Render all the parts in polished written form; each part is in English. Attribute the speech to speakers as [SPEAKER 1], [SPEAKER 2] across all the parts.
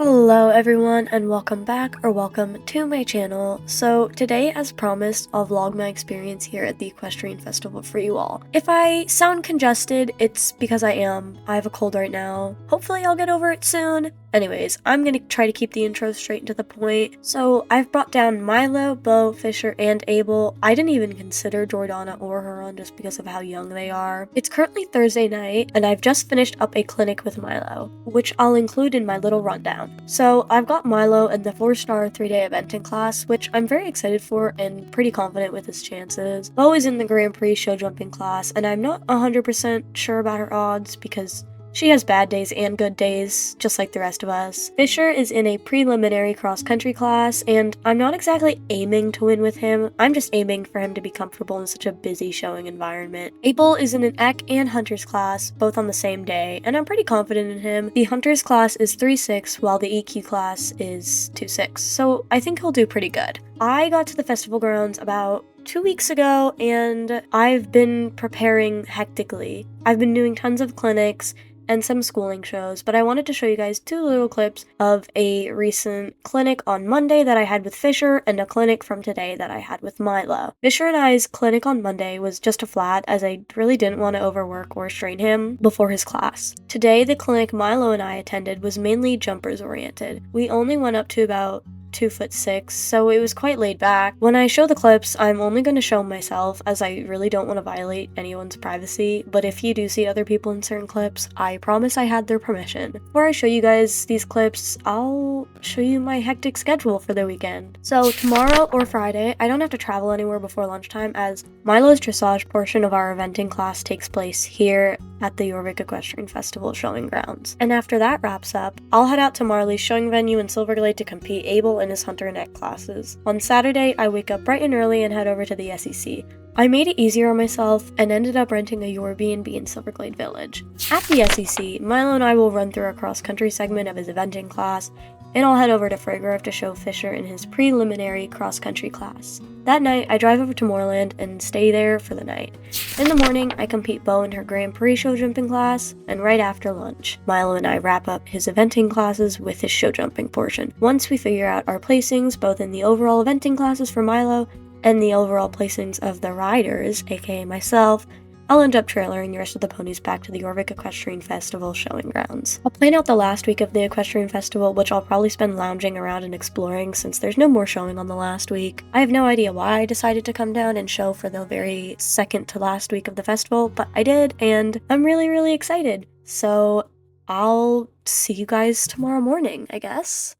[SPEAKER 1] Hello everyone and welcome back or welcome to my channel. So today, as promised, I'll vlog my experience here at the Equestrian Festival for you all. If I sound congested, it's because I am. I have a cold right now. Hopefully I'll get over it soon. Anyways, I'm gonna try to keep the intro straight and to the point. So I've brought down Milo, Bo, Fisher, and Abel. I didn't even consider Jordana or Huron just because of how young they are. It's currently Thursday night and I've just finished up a clinic with Milo, which I'll include in my little rundown. So I've got Milo in the 4-star 3-day eventing class, which I'm very excited for and pretty confident with his chances. Bo is in the Grand Prix show jumping class, and I'm not 100% sure about her odds because she has bad days and good days, just like the rest of us. Fisher is in a preliminary cross-country class, and I'm not exactly aiming to win with him. I'm just aiming for him to be comfortable in such a busy showing environment. Abel is in an EQ and Hunters class, both on the same day, and I'm pretty confident in him. The Hunters class is 3-6, while the EQ class is 2-6, so I think he'll do pretty good. I got to the festival grounds about 2 weeks ago, and I've been preparing hectically. I've been doing tons of clinics and some schooling shows, but I wanted to show you guys 2 little clips of a recent clinic on Monday that I had with Fisher and a clinic from today that I had with Milo. Fisher and I's clinic on Monday was just a flat, as I really didn't want to overwork or strain him before his class. Today, the clinic Milo and I attended was mainly jumpers oriented. We only went up to about 2'6", so it was quite laid back. When I show the clips, I'm only going to show myself, as I really don't want to violate anyone's privacy, but if you do see other people in certain clips, I promise I had their permission. Before I show you guys these clips, I'll show you my hectic schedule for the weekend. So tomorrow or Friday, I don't have to travel anywhere before lunchtime, as Milo's dressage portion of our eventing class takes place here at the 𝘰𝑗𝘾 Equestrian Festival showing grounds. And after that wraps up, I'll head out to Marley's showing venue in Silverglade to compete Abel in his Hunter and EQ classes. On Saturday, I wake up bright and early and head over to the SEC. I made it easier on myself and ended up renting a Airbnb in Silverglade Village. At the SEC, Milo and I will run through a cross-country segment of his eventing class, and I'll head over to 𝘰𝑗𝘾 to show Fisher in his preliminary cross-country class. That night, I drive over to Moorland and stay there for the night. In the morning, I compete Bo in her Grand Prix show jumping class, and right after lunch, Milo and I wrap up his eventing classes with his show jumping portion. Once we figure out our placings, both in the overall eventing classes for Milo and the overall placings of the riders, aka myself, I'll end up trailering the rest of the ponies back to the 𝘰𝑗𝘾 Equestrian Festival showing grounds. I'll plan out the last week of the Equestrian Festival, which I'll probably spend lounging around and exploring since there's no more showing on the last week. I have no idea why I decided to come down and show for the very second to last week of the festival, but I did, and I'm really excited. So I'll see you guys tomorrow morning, I guess.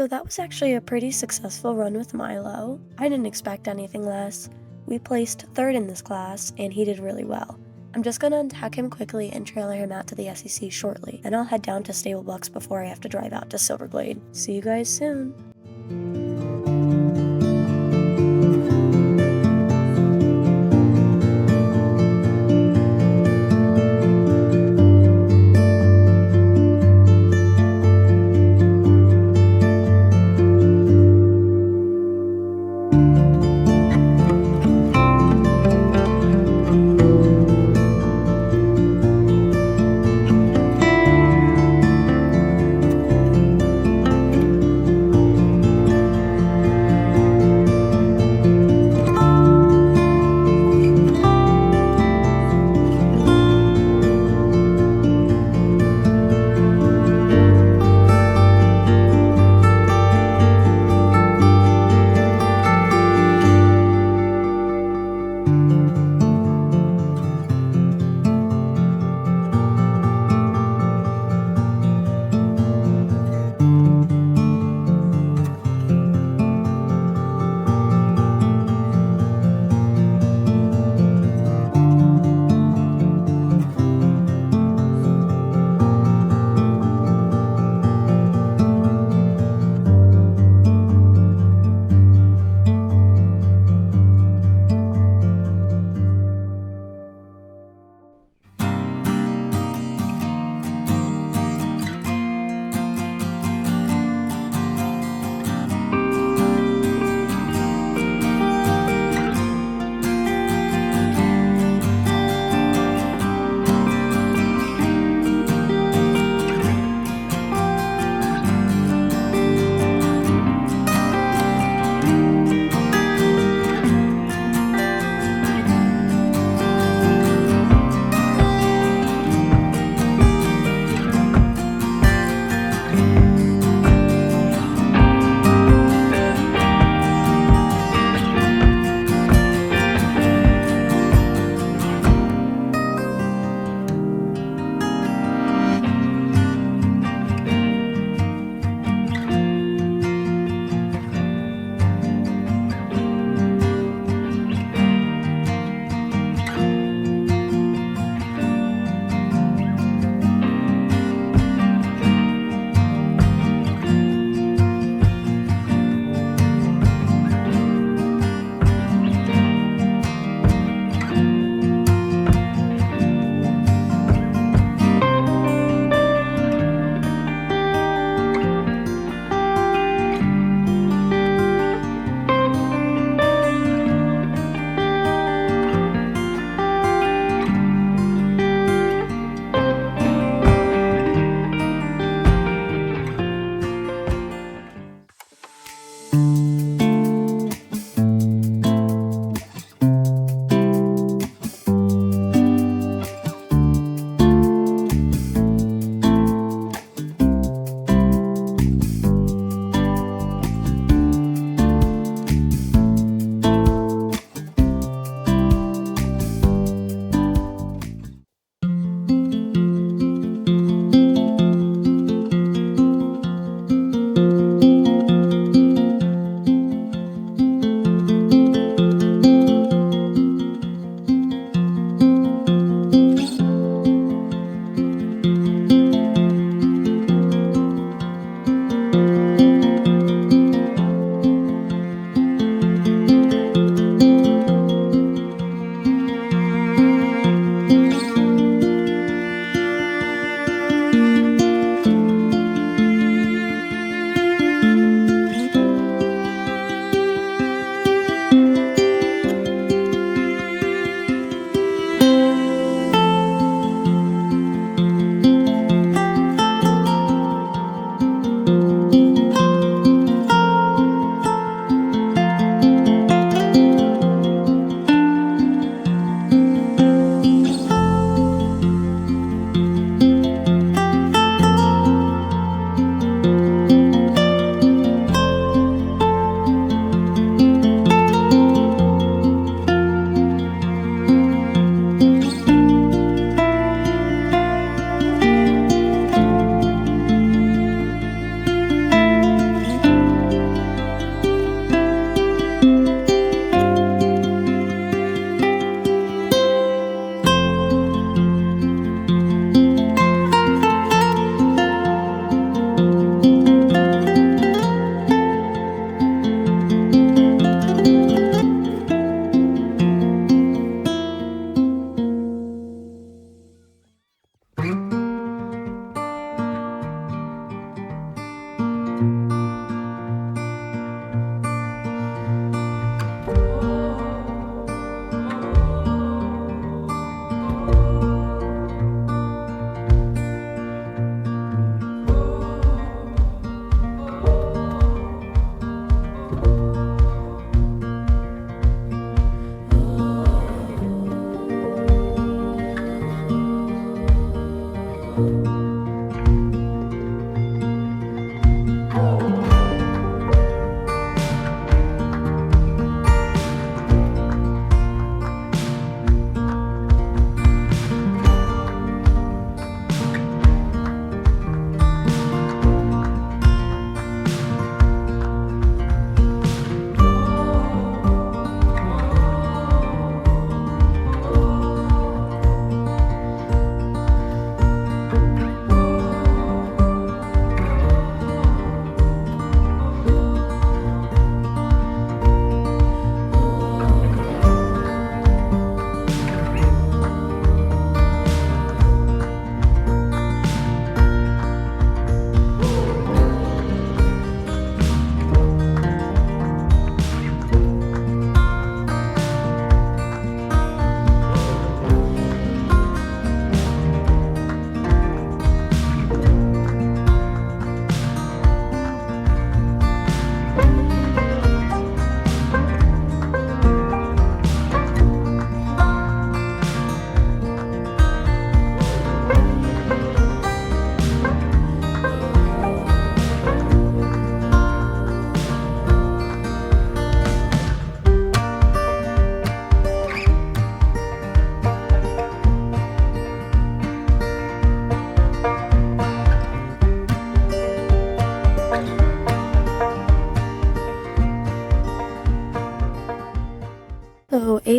[SPEAKER 1] So that was actually a pretty successful run with Milo. I didn't expect anything less. We placed 3rd in this class, and he did really well. I'm just gonna attack him quickly and trailer him out to the SEC shortly, and I'll head down to Stable Bucks before I have to drive out to Silverglade. See you guys soon!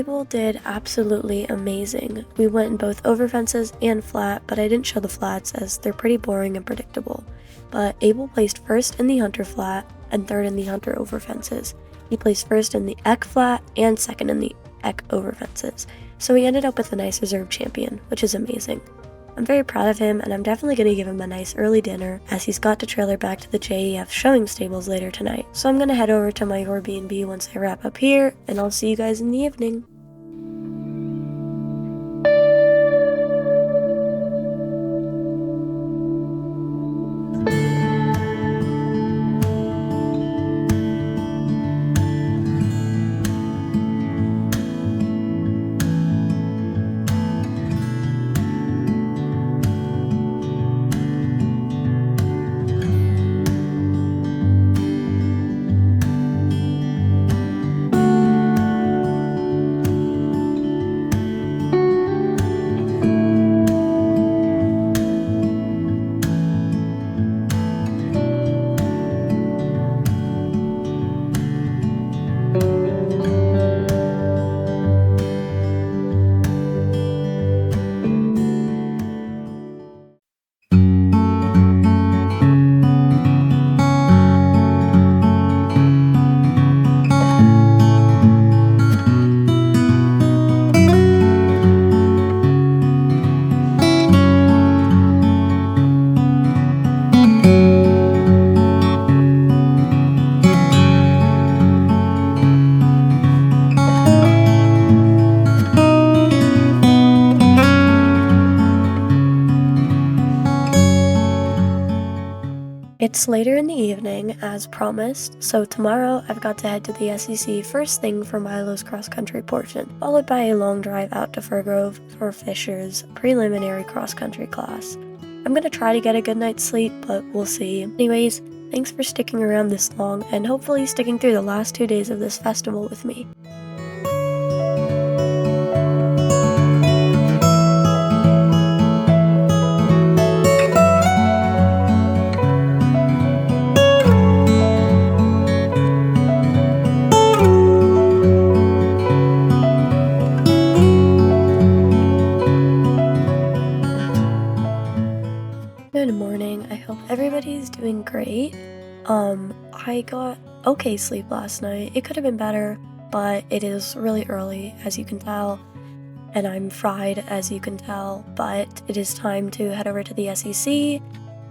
[SPEAKER 1] Abel did absolutely amazing. We went in both over fences and flat, but I didn't show the flats as they're pretty boring and predictable. But Abel placed first in the hunter flat and third in the hunter over fences. He placed first in the eq flat and second in the eq over fences. So he ended up with a nice reserve champion, which is amazing. I'm very proud of him, and I'm definitely going to give him a nice early dinner as he's got to trailer back to the JEF showing stables later tonight. So I'm going to head over to my Airbnb once I wrap up here, and I'll see you guys in the evening. It's later in the evening, as promised, so tomorrow I've got to head to the SEC first thing for Milo's cross-country portion, followed by a long drive out to Firgrove for Fisher's preliminary cross-country class. I'm gonna try to get a good night's sleep, but we'll see. Anyways, thanks for sticking around this long, and hopefully sticking through the last 2 days of this festival with me. Good morning, I hope everybody's doing great. I got okay sleep last night. It could have been better, but it is really early, as you can tell, and I'm fried, as you can tell, but it is time to head over to the SEC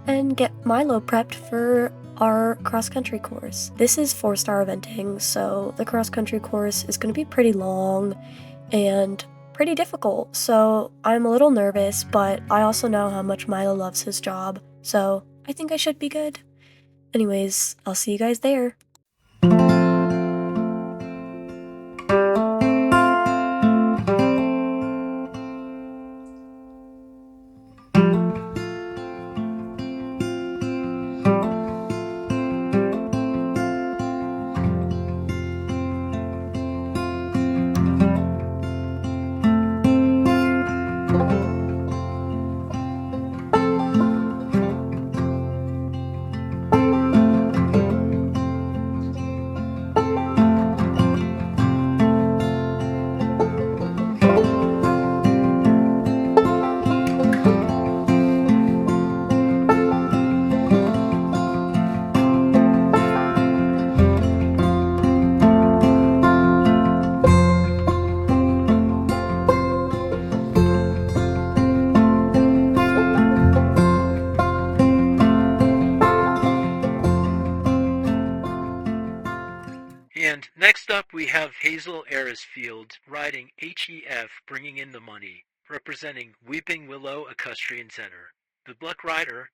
[SPEAKER 1] and get Milo prepped for our cross-country course. This is 4-star eventing, so the cross-country course is going to be pretty long and pretty difficult, so I'm a little nervous, but I also know how much Milo loves his job, so I think I should be good. Anyways, I'll see you guys there.
[SPEAKER 2] And next up we have Hazel Arisfield riding HEF, bringing in the money, representing Weeping Willow Equestrian Center. Good luck, rider.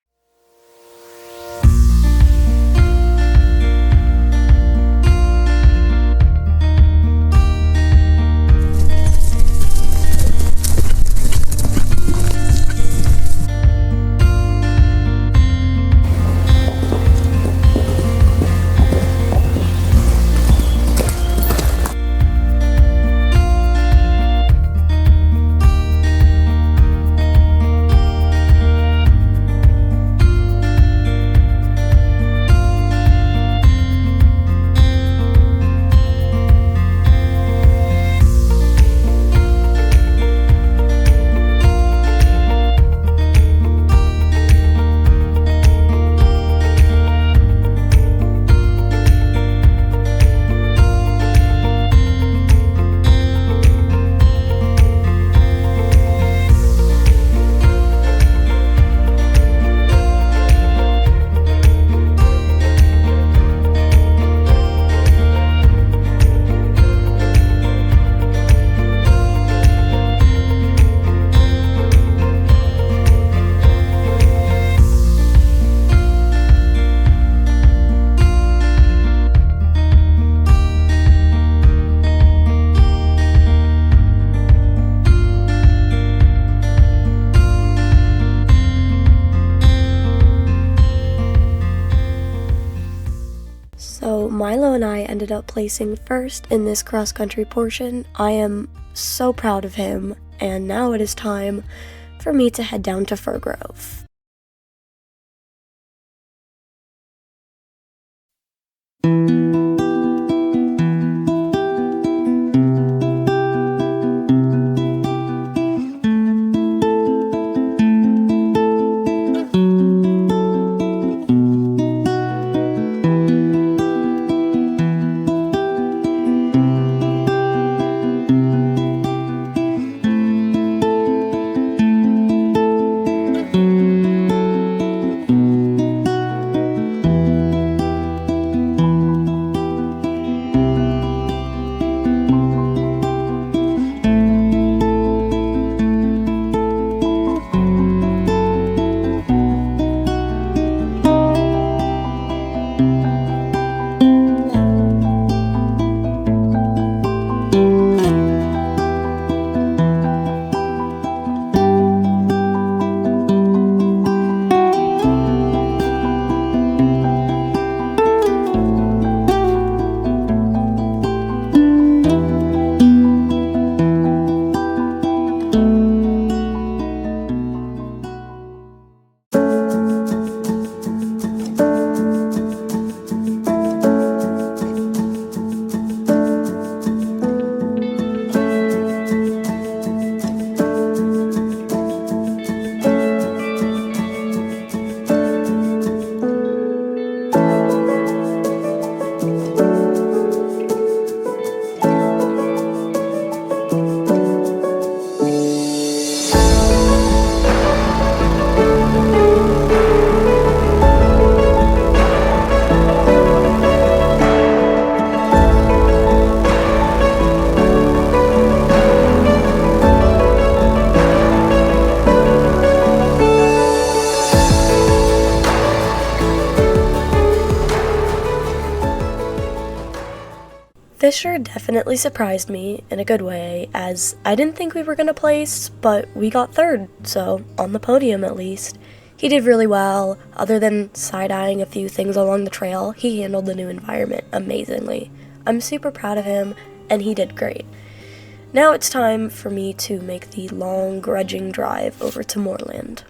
[SPEAKER 1] Milo and I ended up placing first in this cross-country portion. I am so proud of him, and now it is time for me to head down to Fir Grove. This sure definitely surprised me in a good way, as I didn't think we were gonna place, but we got third, so on the podium at least. He did really well. Other than side-eyeing a few things along the trail, he handled the new environment amazingly. I'm super proud of him, and he did great. Now it's time for me to make the long, grudging drive over to Moorland.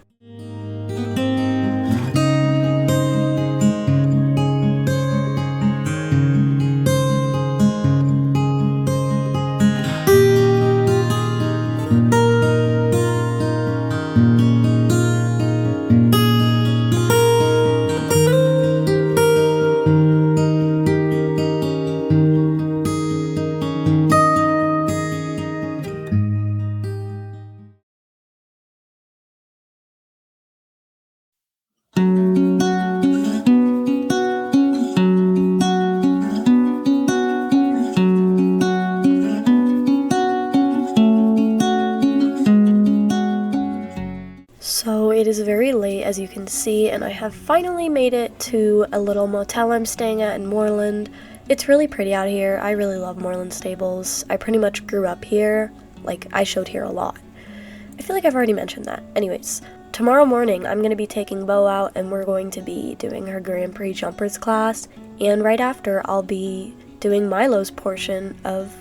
[SPEAKER 1] So it is very late, as you can see, and I have finally made it to a little motel I'm staying at in Moorland. It's really pretty out here. I really love Moorland Stables. I pretty much grew up here. Like, I showed here a lot. I feel like I've already mentioned that. Anyways, tomorrow morning I'm going to be taking Bo out, and we're going to be doing her Grand Prix Jumpers class, and right after I'll be doing Milo's portion of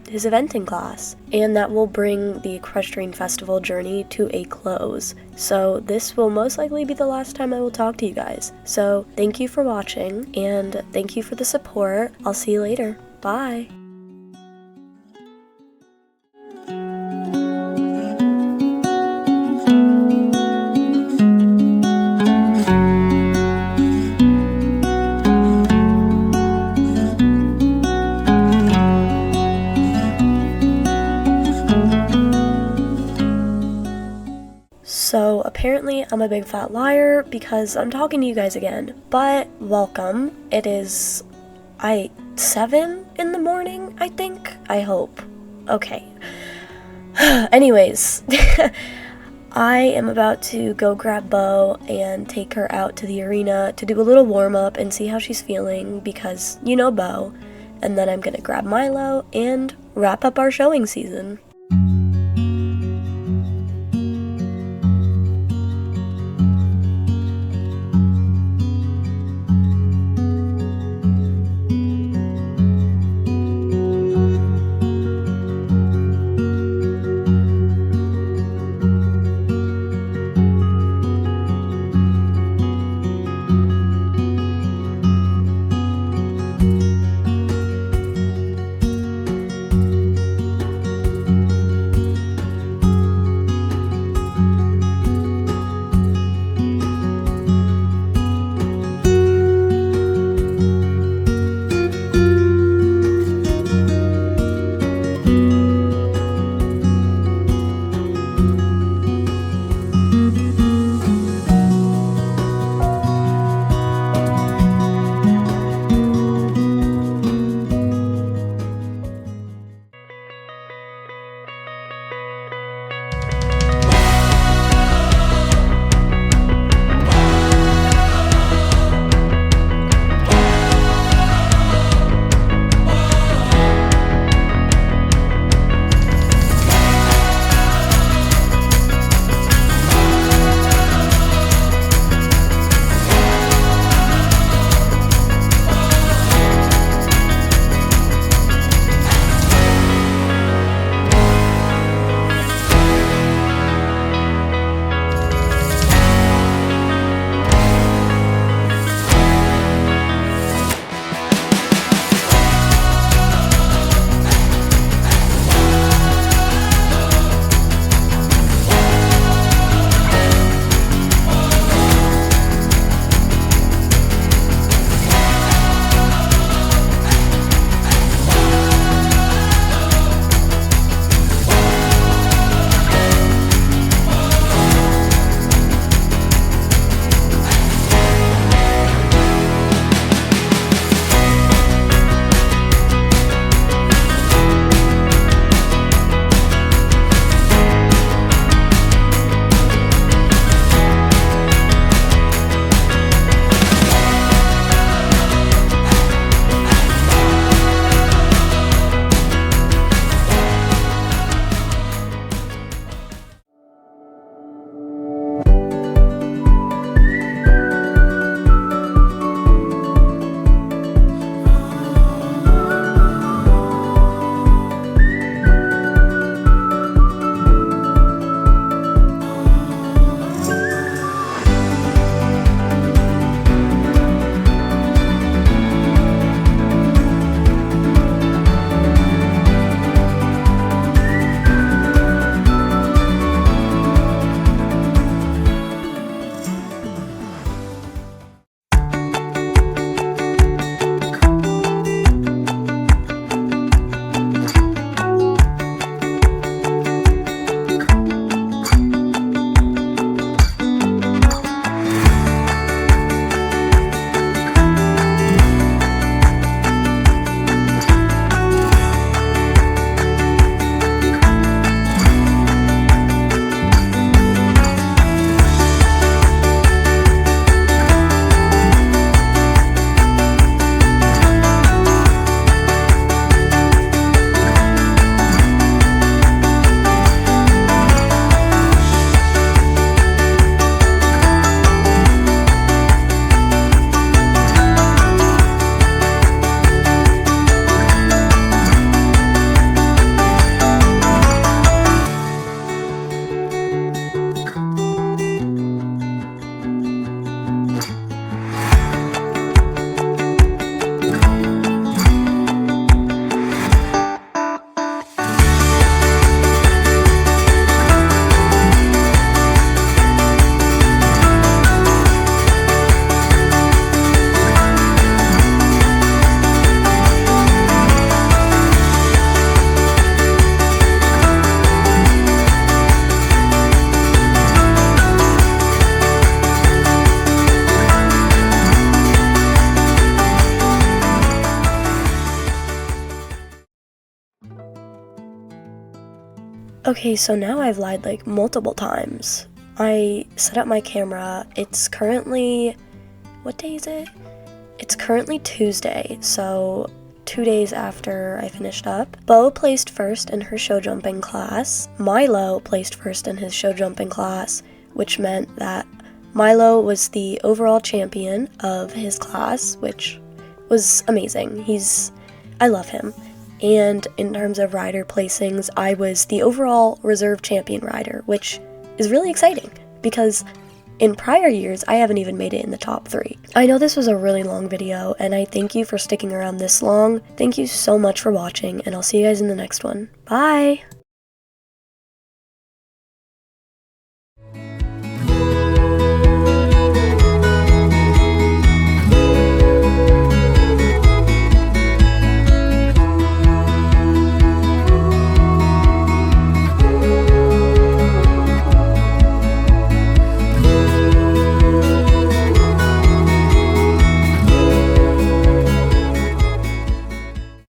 [SPEAKER 1] his eventing class, and that will bring the Equestrian Festival journey to a close. So this will most likely be the last time I will talk to you guys. So thank you for watching, and thank you for the support. I'll see you later. Bye! So apparently I'm a big fat liar because I'm talking to you guys again, but welcome. It is 7 in the morning, I think? I hope. Okay. Anyways, I am about to go grab Bo and take her out to the arena to do a little warm-up and see how she's feeling because you know Bo, and then I'm gonna grab Milo and wrap up our showing season. Okay, so now I've lied like multiple times. I set up my camera. It's currently, what day is it? It's currently Tuesday, so 2 days after I finished up. Bo placed first in her show jumping class. Milo placed first in his show jumping class, which meant that Milo was the overall champion of his class, which was amazing. I love him. And in terms of rider placings, I was the overall reserve champion rider, which is really exciting because in prior years, I haven't even made it in the top 3. I know this was a really long video, and I thank you for sticking around this long. Thank you so much for watching, and I'll see you guys in the next one. Bye!